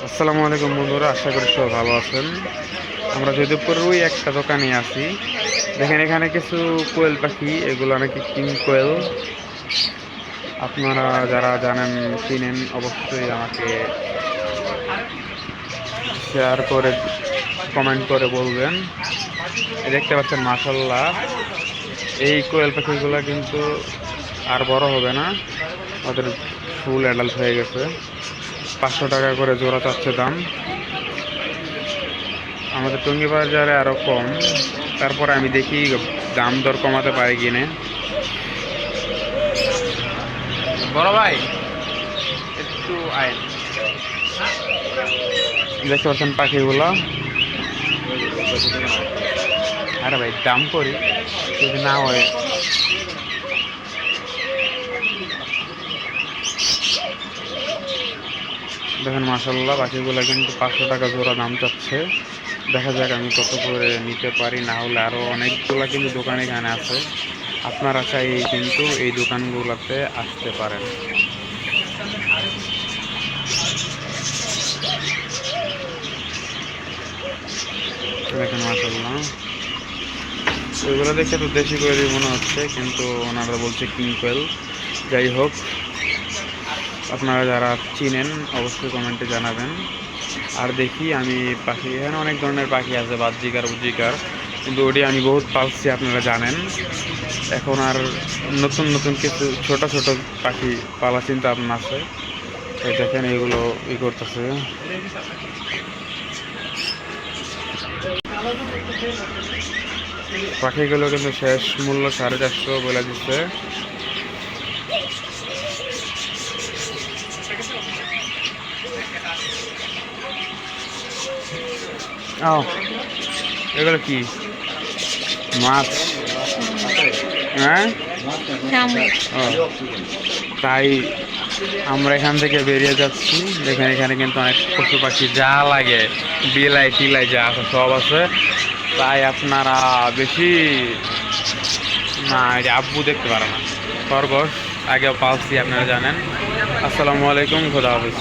আসসালামু আলাইকুম বন্ধুরা, আশা করি সবাই ভালো আছেন। আমরা যদিপুরের ওই একটা দোকানে আছি। দেখেন এখানে কিছু কোয়েল পাখি, এগুলো নাকি কিং কোয়েল। আপনারা যারা জানেন চিনেন অবশ্যই আমাকে শেয়ার করে কমেন্ট করে বলবেন। দেখতে পাচ্ছেন মাশাল্লাহ, এই কোয়েল পাখিগুলো কিন্তু আর বড় হবে না, ওদের ফুল অ্যাডাল্ট হয়ে গেছে। 500 টাকা করে জোড়া চাচ্ছে দাম। আমাদের টঙ্গী বাজারে আরও কম, তারপরে আমি দেখি দাম দর কমাতে পারি কিনে। বড় ভাই একটু আইন, দেখতে পাচ্ছেন পাখিগুলো। আরে ভাই দাম করি, যদি না হয় দেখেন মাসাল্লাহ পাখিগুলো কিন্তু 500 টাকা জোড়া দাম চাচ্ছে। দেখা যাক আমি কত করে নিতে পারি, না হলে আরও অনেকগুলো কিন্তু দোকান এখানে আছে। আপনারা চাই কিন্তু এই দোকানগুলোতে আসতে পারেন। দেখেন মাসাল্লাহ, ওইগুলো দেখে তো দেশি করে মনে হচ্ছে, কিন্তু ওনারা বলছে কিং কোয়েল। যাই হোক, আপনারা যারা চিনেন অবশ্যই কমেন্টে জানাবেন। আর দেখি আমি পাখি, এখানে অনেক ধরনের পাখি আছে, বাজিকার বুজিকার, কিন্তু ওটি আমি বহুত পালছি আপনারা জানেন। এখন আর নতুন নতুন কিছু ছোট ছোট পাখি পালা চিন্তা ভাবনা আছে। এই দেখেন এগুলো করতেছে। পাখিগুলো কিন্তু শেষ মূল্য 450 বলে দিচ্ছে। ও, এগুলো কি মাছ? হ্যাঁ, তাই আমরা এখান থেকে বেরিয়ে যাচ্ছি। দেখেন এখানে কিন্তু অনেক পশু পাখি যা লাগে, বিলাই টিলাই যা আছে সব আছে। তাই আপনারা বেশি না, এই যে আব্বু দেখতে পারে না, খরগোশ আগেও পালছি আপনারা জানেন। আসসালামু আলাইকুম, খোদা হাফিজ।